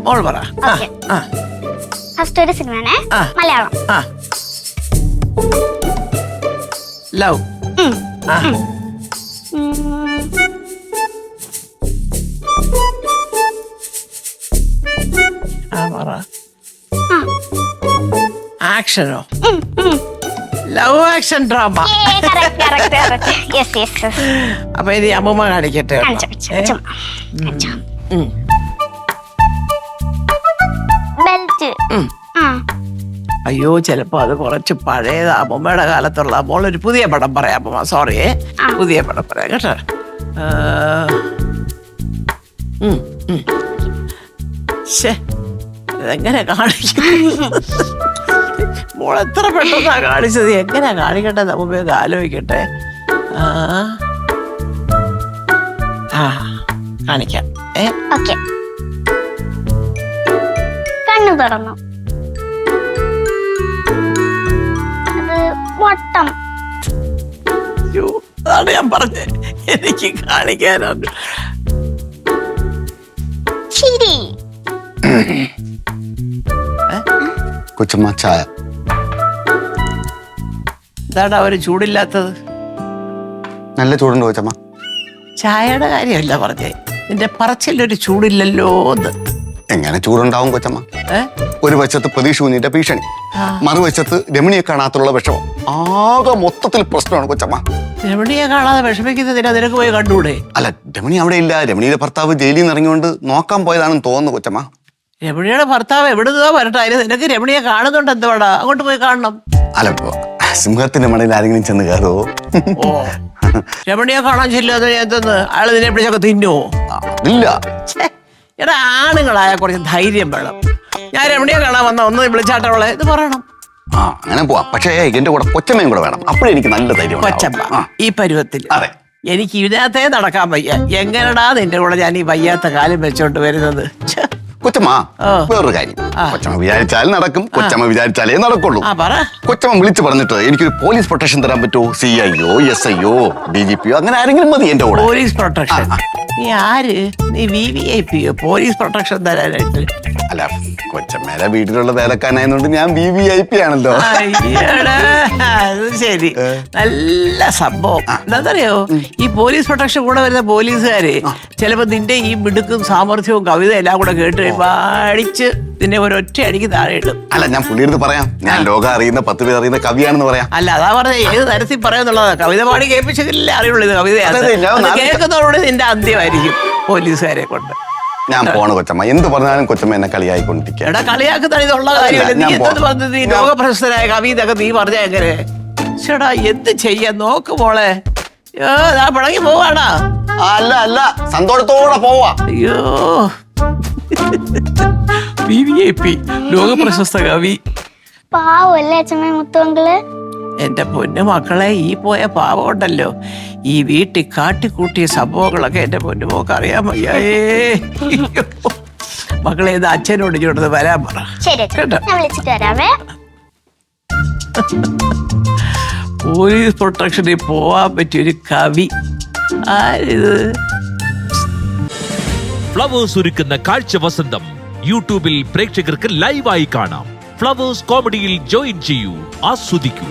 മോൾ പറ. ഫസ്റ്റ് ഒരു സിനിമയാണേ, മലയാളം. ലവ്. ആക്ഷനോ? Love action drama. അപ്പൊ ഇത് അമ്മൂമ്മ കാണിക്കട്ടെ. അയ്യോ, ചിലപ്പോ അത് കുറച്ച് പഴയത് അമ്മൂമ്മയുടെ കാലത്തുള്ള. മോളൊരു പുതിയ പടം പറയാം അമ്മൂമ്മ. സോറി, പുതിയ പടം പറയാം കേട്ടോ. ഇതെങ്ങനെ കാണിക്കും? മോൾ എത്ര പെട്ടെന്നാ കാണിച്ചത്. എങ്ങനെയാ കാണിക്കട്ടെ? നമുക്ക് ആലോചിക്കട്ടെ. കാണിക്കാം. കണ്ണു തുറന്നു. അത് വട്ടം. അതാണ് ഞാൻ പറഞ്ഞത്, എനിക്ക് കാണിക്കാനാണ്. ശരി. കൊച്ചമ്മ ചായ. ഇതാണ് അവര് ചൂടില്ലാത്തത്. നല്ല ചൂടുണ്ട് കൊച്ചമ്മ. ചായയുടെ കാര്യമല്ല പറഞ്ഞേ, നിന്റെ പറച്ചിലൊരു ചൂടില്ലല്ലോ. എങ്ങനെ ചൂടുണ്ടാവും കൊച്ചമ്മ? ഒരു വശത്ത് പ്രതീക്ഷ കുഞ്ഞിന്റെ ഭീഷണി, മറുവശത്ത് രമണിയെ കാണാത്തുള്ള വിഷമം. ആകെ മൊത്തത്തിൽ പ്രശ്നമാണ് കൊച്ചമ്മ. രമണിയെ കാണാതെ വിഷമിക്കുന്നതിനാ നിനക്ക് പോയി കണ്ടുകൂടെ? അല്ല, രമണി അവിടെ ഇല്ല. രമണിയുടെ ഭർത്താവ് ജയിലിൽ നിന്ന് ഇറങ്ങിക്കൊണ്ട് നോക്കാൻ പോയതാണെന്ന് തോന്നുന്നു കൊച്ചമ്മ. രമണിയുടെ ഭർത്താവ് എവിടുന്നോ വരട്ടെ, അതിന് നിനക്ക് രമണിയെ കാണുന്നുണ്ട് എന്തുവാടാ? അങ്ങോട്ട് പോയി കാണണം. അല്ല, സിംഹത്തിന്റെ മടയിൽ ആരെങ്കിലും ചെന്ന് കയറുവോ? ഓ, രമണിയെ കാണാൻ ചെല്ലാതെ എന്തെന്ന് അയാൾ നിന്നെ പിടിച്ചൊക്കെ തിന്നുവോ? ഇല്ല. എടാ, ആണുങ്ങളായ കുറച്ച് ധൈര്യം വേണം. ഞാൻ രമണിയെ കാണാൻ വന്ന ഒന്ന് വിളിച്ചാട്ടവളെ ഇത് പറയണം. അങ്ങനെ പോവാം. പക്ഷേ എന്റെ കൂടെ കൊച്ചമ്മയും കൂടെ വേണം. അപ്പോഴേ എനിക്ക് നല്ല ധൈര്യം. കൊച്ചമ്മ ഈ പരുവത്തിൽ. അതെ, എനിക്ക് ഇതിനകത്തേ നടക്കാൻ വയ്യ. എങ്ങനെടാ നിന്റെ കൂടെ ഞാൻ ഈ വയ്യാത്ത കാലം വെച്ചോണ്ട് വരുന്നത്? കൊച്ചമ്മ, വേറൊരു കാര്യം. കൊച്ചമ്മ വിചാരിച്ചാൽ നടക്കും, കൊച്ചമ്മ വിചാരിച്ചാലേ നടക്കുള്ളൂ. കൊച്ചമ്മ വിളിച്ചു പറഞ്ഞിട്ട് എനിക്കൊരു പോലീസ് പ്രൊട്ടക്ഷൻ തരാൻ പറ്റുമോ? CIO, SIO, DGP അങ്ങനെ ആരെങ്കിലും മതി എന്റെ കൂടെ. Police protection? നീ ആര്? നീ VVIP പോലീസ് പ്രൊട്ടക്ഷൻ തരാനായിട്ട്? അല്ല, കൊച്ചമ്മേടെ വീട്ടിലുള്ള വേലക്കാരനായതുകൊണ്ട് ഞാൻ VVIP ആണല്ലോ. അത് ശരി, നല്ല സംഭവം. എന്താണെന്നറിയോ, ഈ പോലീസ് പ്രൊട്ടക്ഷൻ കൂടെ വരുന്ന പോലീസുകാര് ചിലപ്പോ നിന്റെ ഈ മിടുക്കും സാമർഥ്യവും കവിത എല്ലാം കൂടെ കേട്ട് അടിച്ച് നിന്നെ ഒരൊറ്റ അടിക്ക് താഴെ ഇടും. അല്ല, ഞാൻ പുള്ളിയെടുത്ത് പറയാം, ഞാൻ ലോകം അറിയുന്ന 10 പേർ അറിയുന്ന കവിയാണെന്ന് പറയാം. അല്ല, അതാ പറഞ്ഞ ഏത് തരത്തിൽ പറയാന്നുള്ളതാ. കവിത പാടി കേൾപ്പിച്ചതില്ലേ അറിയുള്ളൂ ഇത് കവിതയാണ്. കേൾക്കുന്നതോടെ നിന്റെ അന്ത്യമായിരിക്കും പോലീസുകാരെ കൊണ്ട്. ഞാൻ പോണ കൊച്ചമ്മ, എന്ത് പറഞ്ഞാലും കൊച്ചമ്മ എന്നെ കളിയായിക്കൊണ്ടിരിക്കുക. എടാ, കളിയാക്കുന്ന ഇതുള്ള കാര്യമല്ല. നീ എന്തെന്ന് പറഞ്ഞത്? നീ ലോകപ്രശസ്തനായ കവിതൊക്കെ നീ പറഞ്ഞ എങ്ങനെ? ചേടാ, എന്ത് ചെയ്യാൻ നോക്ക് മോളെ. ഞാൻ പിണങ്ങി പോവാടാ. അല്ല അല്ല, സന്തോഷത്തോടെ പോവാ. അയ്യോ, VVIP ലോകപ്രശസ്ത കവി. പാവല്ലേ അച്ഛമ്മ മുത്തുവങ്കള്. എന്റെ പൊന്നു മക്കളെ, ഈ പോയ പാവം ഉണ്ടല്ലോ, ഈ വീട്ടിൽ കാട്ടിക്കൂട്ടിയ സംഭവങ്ങളൊക്കെ എന്റെ പൊന്നുമോക്ക് അറിയാൻ വയ്യേ. മക്കളെ, ഇത് അച്ഛനോട് ഇങ്ങോട്ട് വരാൻ പറ കേട്ടോ. പോലീസ് പ്രൊട്ടക്ഷനിൽ പോവാൻ പറ്റിയൊരു കവി ആരിത്? ഫ്ലവേഴ്സ് ഒരുക്കുന്ന കാഴ്ച വസന്തം യൂട്യൂബിൽ പ്രേക്ഷകർക്ക് ലൈവായി കാണാം. ഫ്ലവേഴ്സ് കോമഡിയിൽ ജോയിൻ ചെയ്യൂ, ആസ്വദിക്കൂ.